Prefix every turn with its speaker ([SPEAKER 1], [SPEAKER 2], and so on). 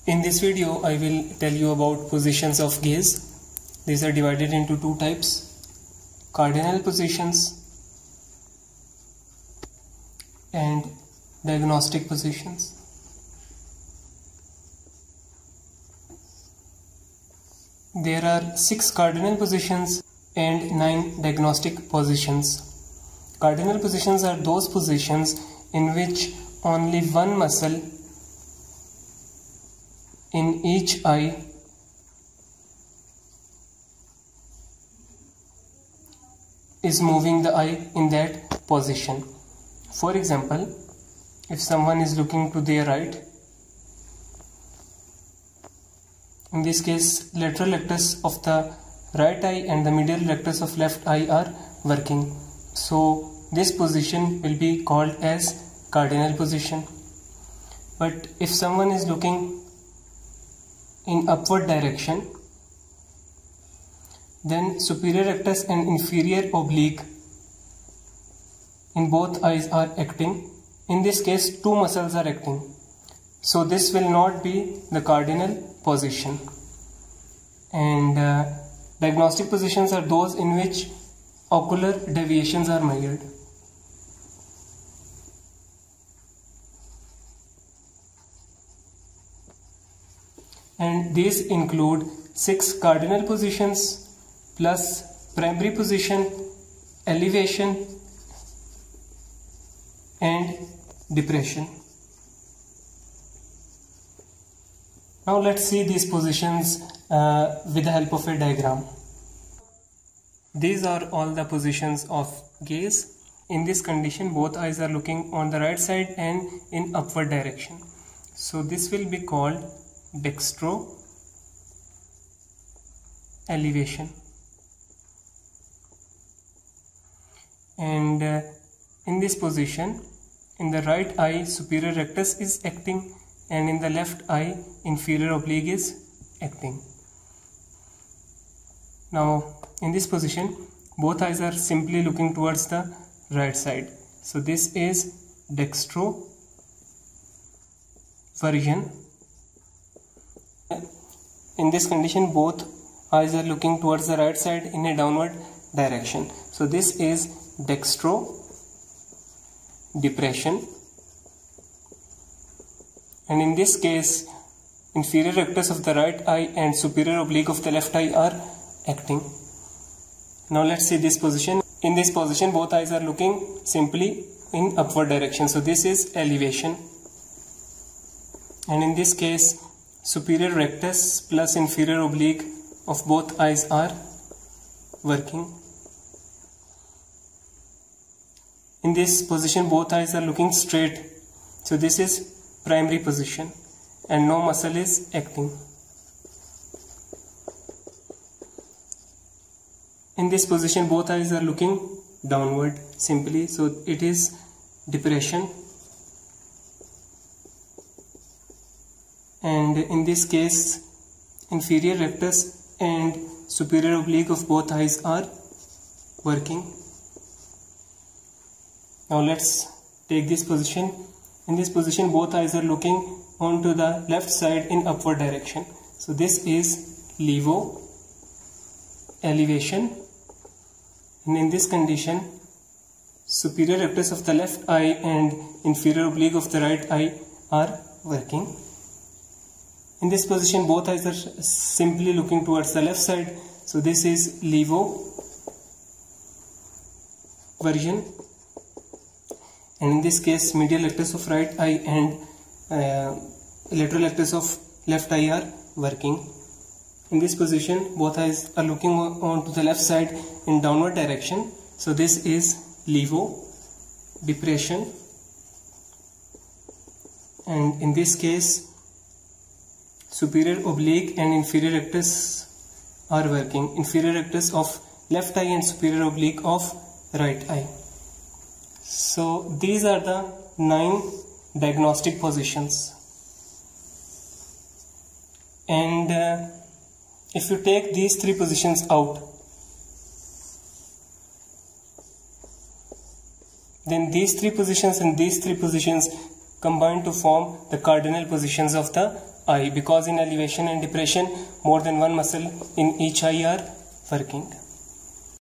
[SPEAKER 1] In this video, I will tell you about positions of gaze. These are divided into two types: cardinal positions and diagnostic positions. There are 6 cardinal positions and 9 diagnostic positions. Cardinal positions are those positions in which only one muscle in each eye is moving the eye in that position. For example, if someone is looking to their right, in this case lateral rectus of the right eye and the medial rectus of left eye are working. So this position will be called as cardinal position. But if someone is looking in upward direction, then superior rectus and inferior oblique in both eyes are acting. In this case, 2 muscles are acting. So this will not be the cardinal position. And diagnostic positions are those in which ocular deviations are measured. And these include 6 cardinal positions plus primary position, elevation and depression. Now let's see these positions with the help of a diagram. These are all the positions of gaze. In this condition, both eyes are looking on the right side and in upward direction. So this will be called dextro elevation. And in this position, in the right eye superior rectus is acting, and in the left eye inferior oblique is acting. Now in this position, both eyes are simply looking towards the right side. So this is dextro version. In this condition, both eyes are looking towards the right side in a downward direction. So this is dextro depression. And in this case, inferior rectus of the right eye and superior oblique of the left eye are acting. Now let's see this position. In this position, both eyes are looking simply in upward direction. So this is elevation. And in this case, superior rectus plus inferior oblique of both eyes are working. In this position, both eyes are looking straight. So this is primary position and no muscle is acting. In this position, both eyes are looking downward simply. So it is depression. And in this case, inferior rectus and superior oblique of both eyes are working. Now let's take this position. In this position, both eyes are looking onto the left side in upward direction. So this is levo elevation. And in this condition, superior rectus of the left eye and inferior oblique of the right eye are working. In this position, both eyes are simply looking towards the left side. So this is levo version. And in this case, medial rectus of right eye and lateral rectus of left eye are working. In this position, both eyes are looking on to the left side in downward direction. So this is levo depression. And in this case, superior oblique and inferior rectus are working. Inferior rectus of left eye and superior oblique of right eye. So these are the 9 diagnostic positions. And if you take these 3 positions out, then these 3 positions and these 3 positions combine to form the cardinal positions of the eye, because in elevation and depression more than one muscle in each eye are working.